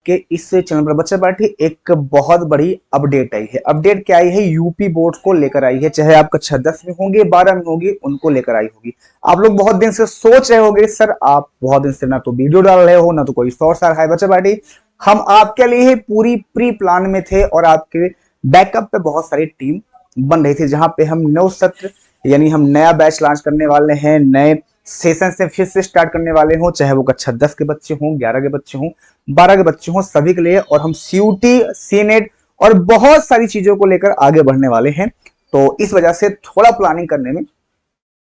आपके इस चैनल पर बच्चा पार्टी एक बहुत बड़ी अपडेट आई है। अपडेट क्या आई है? यूपी बोर्ड को लेकर आई है। चाहे आप कक्षा 10 में होंगे, 12 में होंगे, उनको लेकर आई होगी। आप लोग बहुत दिन से सोच रहे होंगे, सर आप बहुत दिन से ना तो वीडियो डाल रहे हो, ना तो कोई शॉर्ट्स आ रहा है। बच्चा पार्टी हम आपके लिए पूरी प्री प्लान में थे और आपके बैकअप पे बहुत सारी टीम बन रही थी, जहां पे हम नव सत्र यानी हम नया बैच लॉन्च करने वाले हैं, नए सेशन से फिर से स्टार्ट करने वाले हों, चाहे वो कक्षा 10 के बच्चे हों, 11 के बच्चे हों, 12 के बच्चे हों, सभी के लिए। और हम सीयूटी, सीनेट और बहुत सारी चीजों को लेकर आगे बढ़ने वाले हैं। तो इस वजह से थोड़ा प्लानिंग करने में,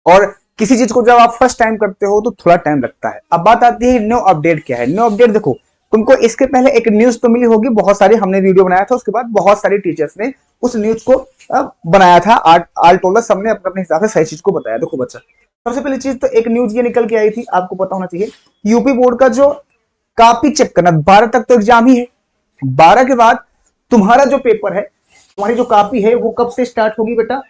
और किसी चीज को जब आप फर्स्ट टाइम करते हो तो थोड़ा टाइम लगता है। अब बात आती है न्यू अपडेट क्या है। न्यू अपडेट देखो, तुमको इसके पहले एक न्यूज तो मिली होगी, बहुत सारी हमने वीडियो बनाया था, उसके बाद बहुत सारी टीचर्स ने उस न्यूज को बनाया था। आल टोलर सबने अपने अपने हिसाब से सही चीज को बताया। देखो बच्चा, सबसे पहली चीज तो एक न्यूज ये निकल के आई थी, आपको पता होना चाहिए, यूपी बोर्ड का जो कॉपी चेक करना, 12 तक तो एग्जाम ही है, 12 के बाद तुम्हारा जो पेपर है, तुम्हारी जो कॉपी है वो कब से स्टार्ट होगी बेटा?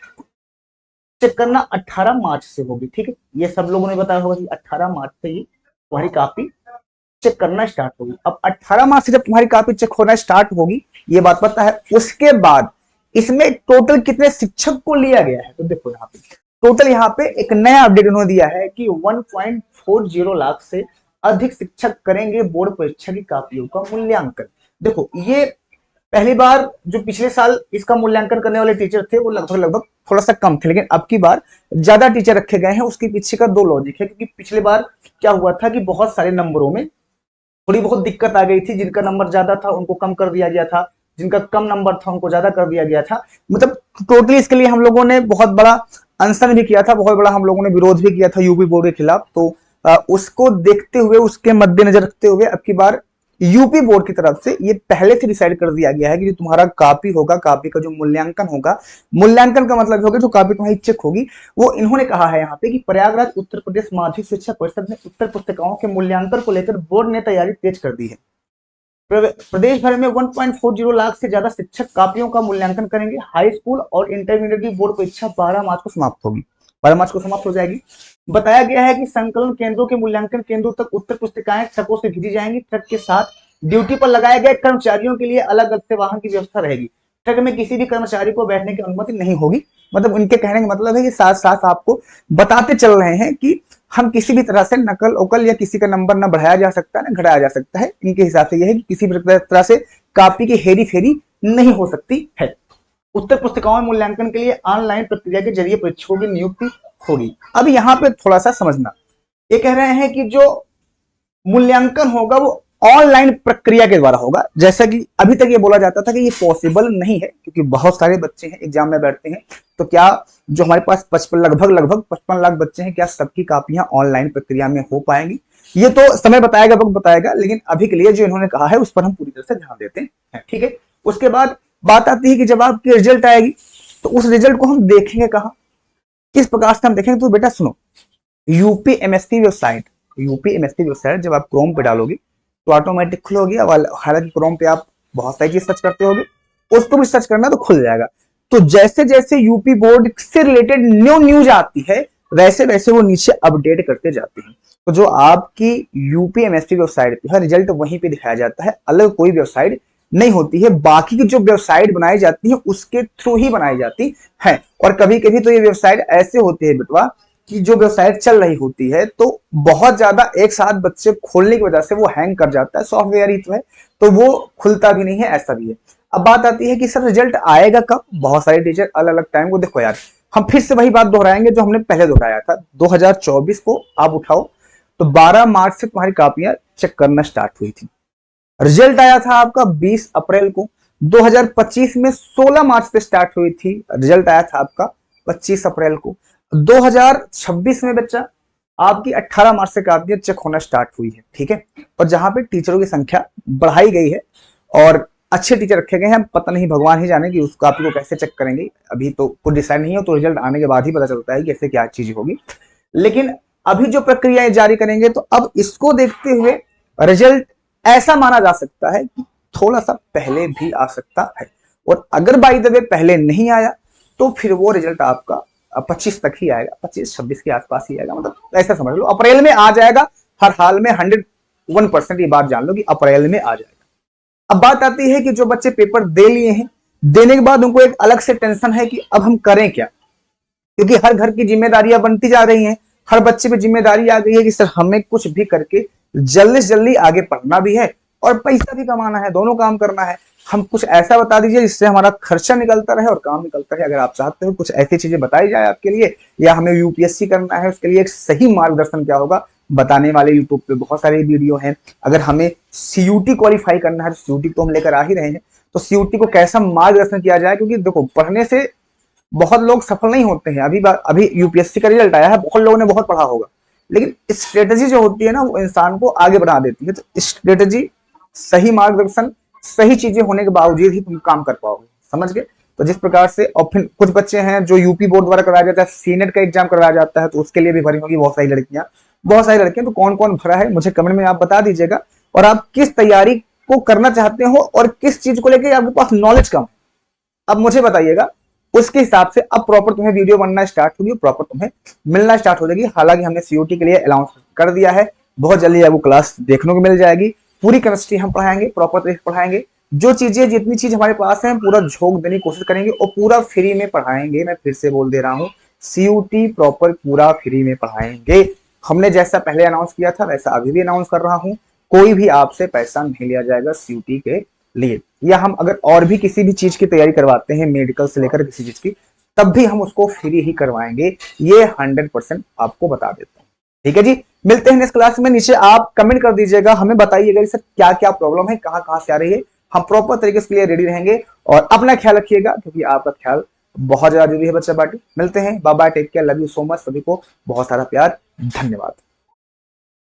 चेक करना 18 मार्च से होगी। ठीक है, ये सब लोगों ने बताया होगा कि 18 मार्च से ही तुम्हारी कॉपी चेक करना स्टार्ट होगी। अब 18 मार्च से जब तुम्हारी कॉपी चेक होना स्टार्ट होगी, ये बात पता है। उसके बाद इसमें टोटल कितने शिक्षक को लिया गया है? तो देखो यहाँ पे टोटल, यहाँ पे एक नया अपडेट उन्होंने दिया है कि 1.40 लाख से अधिक शिक्षक करेंगे बोर्ड परीक्षा की कॉपियों का मूल्यांकन। देखो, ये पहली बार जो पिछले साल इसका मूल्यांकन करने वाले टीचर थे वो लगभग थोड़ा सा कम थे, लेकिन अब की बार ज्यादा टीचर रखे गए हैं। उसके पीछे का दो लॉजिक है, क्योंकि पिछले बार क्या हुआ था कि बहुत सारे नंबरों में थोड़ी बहुत दिक्कत आ गई थी। जिनका नंबर ज्यादा था उनको कम कर दिया गया था, जिनका कम नंबर था उनको ज्यादा कर दिया गया था। मतलब टोटली इसके लिए हम लोगों ने बहुत बड़ा अनशन भी किया था, बहुत बड़ा हम लोगों ने विरोध भी किया था यूपी बोर्ड के खिलाफ। तो उसको देखते हुए, उसके मद्देनजर रखते हुए अब की बार यूपी बोर्ड की तरफ से ये पहले से डिसाइड कर दिया गया है कि जो तुम्हारा कॉपी होगा, कॉपी का जो मूल्यांकन होगा, मूल्यांकन का मतलब होगा जो कॉपी तुम्हारी चेक होगी, वो इन्होंने कहा है यहाँ पे कि प्रयागराज उत्तर प्रदेश माध्यमिक शिक्षा परिषद ने उत्तर पुस्तिकाओं के मूल्यांकन को लेकर बोर्ड ने तैयारी तेज कर दी है। प्रदेश भर में 1.40 लाख से ज्यादा शिक्षक कॉपियों का मूल्यांकन करेंगे। हाई स्कूल और इंटरमीडिएट की बोर्ड परीक्षा 12 मार्च को समाप्त होगी, 12 मार्च को समाप्त हो जाएगी। बताया गया है कि संकलन केंद्रों के मूल्यांकन केंद्रों तक उत्तर पुस्तिकाएं ट्रकों से भेजी जाएंगी। ट्रक के साथ ड्यूटी पर लगाए गए कर्मचारियों के लिए अलग अलग से वाहन की व्यवस्था रहेगी। ट्रक में किसी भी कर्मचारी को बैठने की अनुमति नहीं होगी। मतलब उनके कहने का मतलब है कि साथ साथ आपको बताते चल रहे हैं कि हम किसी भी तरह से नकल उकल या किसी का नंबर ना बढ़ाया जा सकता है ना घटाया जा सकता है। इनके हिसाब से यह है कि किसी भी तरह से कॉपी की हेरी फेरी नहीं हो सकती है। उत्तर पुस्तिकाओं में मूल्यांकन के लिए ऑनलाइन प्रक्रिया के जरिए परीक्षकों की नियुक्ति होगी। अब यहाँ पे थोड़ा सा समझना, ये कह रहे हैं कि जो मूल्यांकन होगा वो ऑनलाइन प्रक्रिया के द्वारा होगा। जैसा कि अभी तक ये बोला जाता था कि ये पॉसिबल नहीं है, क्योंकि बहुत सारे बच्चे हैं एग्जाम में बैठते हैं। तो क्या जो हमारे पास लगभग 55 लाख बच्चे हैं, क्या सबकी कॉपियां ऑनलाइन प्रक्रिया में हो पाएंगी? ये तो समय बताएगा, वक्त बताएगा। लेकिन अभी के लिए जो इन्होंने कहा है उस पर हम पूरी तरह से ध्यान देते हैं। ठीक है, उसके बाद बात आती है कि जब आपकी रिजल्ट आएगी तो उस रिजल्ट को हम देखेंगे कहाँ, किस प्रकार से हम देखेंगे? तो बेटा सुनो, यूपी एमएसपी वेबसाइट जब आप क्रोम पे डालोगे तो ऑटोमेटिक खुलोगी। हालांकि क्रोम पे आप बहुत सारी चीज सर्च करते होगे, उसको भी सर्च करना तो खुल जाएगा। तो जैसे जैसे यूपी बोर्ड से रिलेटेड न्यू न्यूज आती है, वैसे वैसे वो नीचे अपडेट करते जाते हैं। तो जो आपकी यूपी एमएसपी वेबसाइट पे है, रिजल्ट वहीं पे दिखाया जाता है, अलग कोई वेबसाइट नहीं होती है। बाकी की जो वेबसाइट बनाई जाती है उसके थ्रू ही बनाई जाती है। और कभी कभी तो ये वेबसाइट ऐसे होती है बेटवा कि जो वेबसाइट चल रही होती है तो बहुत ज्यादा एक साथ बच्चे खोलने की वजह से वो हैंग कर जाता है। सॉफ्टवेयर ही तो है, तो वो खुलता भी नहीं है, ऐसा भी है। अब बात आती है कि सर रिजल्ट आएगा कब? बहुत सारे टीचर अलग अलग टाइम को, देखो यार हम फिर से वही बात दोहराएंगे जो हमने पहले दोहराया था। 2024 को आप उठाओ तो 12 मार्च से तुम्हारी कॉपियां चेक करना स्टार्ट हुई थी। रिजल्ट आया था आपका 20 अप्रैल को। 2025 में 16 मार्च से स्टार्ट हुई थी, रिजल्ट आया था आपका 25 अप्रैल को। 2026 में बच्चा आपकी 18 मार्च से कॉपियां चेक होना स्टार्ट हुई है। ठीक है, और जहां पे टीचरों की संख्या बढ़ाई गई है और अच्छे टीचर रखे गए हैं। पता नहीं, भगवान ही जाने कि उस कॉपी को कैसे चेक करेंगे, अभी तो कुछ डिसाइड नहीं हो, तो रिजल्ट आने के बाद ही पता चलता है कि कैसे क्या चीज होगी। लेकिन अभी जो प्रक्रियाएं जारी करेंगे, तो अब इसको देखते हुए रिजल्ट ऐसा माना जा सकता है कि थोड़ा सा पहले भी आ सकता है। और अगर बाय द वे पहले नहीं आया तो फिर वो रिजल्ट आपका 25 तक ही आएगा, 25-26 के आसपास ही आएगा। मतलब ऐसा समझ लो अप्रैल में आ जाएगा। हर हाल में 101% ये बात जान लो कि अप्रैल में आ जाएगा। अब बात आती है कि जो बच्चे पेपर दे लिए हैं, देने के बाद उनको एक अलग से टेंशन है कि अब हम करें क्या, क्योंकि हर घर की जिम्मेदारियां बनती जा रही हैं, हर बच्चे पे जिम्मेदारी आ गई है कि सर हमें कुछ भी करके जल्दी से जल्दी आगे पढ़ना भी है और पैसा भी कमाना है, दोनों काम करना है। हम कुछ ऐसा बता दीजिए जिससे हमारा खर्चा निकलता रहे और काम निकलता रहे। अगर आप चाहते हो कुछ ऐसी चीजें बताई जाए आपके लिए, या हमें यूपीएससी करना है, उसके लिए एक सही मार्गदर्शन क्या होगा बताने वाले यूट्यूब पे बहुत सारे वीडियो हैं। अगर हमें सीयूटी क्वालिफाई करना है तो सीयूटी तो हम लेकर आ ही रहे हैं, तो सीयूटी को कैसा मार्गदर्शन किया जाए, क्योंकि देखो पढ़ने से बहुत लोग सफल नहीं होते हैं। अभी यूपीएससी का रिजल्ट आया है, बहुत लोगों ने बहुत पढ़ा होगा, लेकिन स्ट्रेटजी जो होती है ना वो इंसान को आगे बढ़ा देती है। तो स्ट्रेटजी, सही मार्गदर्शन, सही चीजें होने के बावजूद ही तुम काम कर पाओगे, समझ गए। तो जिस प्रकार से, और फिर कुछ बच्चे हैं जो यूपी बोर्ड द्वारा कराया जाता है, सीनेट का एग्जाम कराया जाता है, तो उसके लिए भी भरी होगी बहुत सारी लड़कियां, बहुत सारी लड़कियां। तो कौन कौन भरा है मुझे कमेंट में आप बता दीजिएगा, और आप किस तैयारी को करना चाहते हो और किस चीज को लेकर आपके पास नॉलेज कम, अब मुझे बताइएगा। उसके हिसाब से अब प्रॉपर तुम्हें वीडियो बनना स्टार्ट होगी, प्रॉपर तुम्हें मिलना स्टार्ट हो जाएगी। हालांकि हमने सीयूटी के लिए अनाउंस कर दिया है, बहुत जल्दी आपको क्लास देखने को मिल जाएगी। पूरी केमिस्ट्री हम पढ़ाएंगे, प्रॉपर तरीके पढ़ाएंगे, जो चीजें जितनी चीज हमारे पास है पूरा झोंक देने की कोशिश करेंगे और पूरा फ्री में पढ़ाएंगे। मैं फिर से बोल दे रहा हूँ, सीयूटी प्रॉपर पूरा फ्री में पढ़ाएंगे। हमने जैसा पहले अनाउंस किया था वैसा अभी भी अनाउंस कर रहा हूँ, कोई भी आपसे पैसा नहीं लिया जाएगा सीयूटी के लिए। या हम अगर और भी किसी भी चीज की तैयारी करवाते हैं, मेडिकल से लेकर किसी चीज की, तब भी हम उसको फ्री ही करवाएंगे, ये 100% आपको बता देता हूँ। ठीक है जी, मिलते हैं नेक्स्ट क्लास में। नीचे आप कमेंट कर दीजिएगा, हमें बताइएगा सर क्या क्या प्रॉब्लम है, कहाँ कहाँ से आ रही है। हम प्रॉपर तरीके से लिए रेडी रहेंगे, और अपना ख्याल रखिएगा क्योंकि आपका ख्याल बहुत ज्यादा जरूरी है बच्चा पार्टी। मिलते हैं, bye bye, take care, love you so much. सभी को बहुत सारा प्यार, धन्यवाद।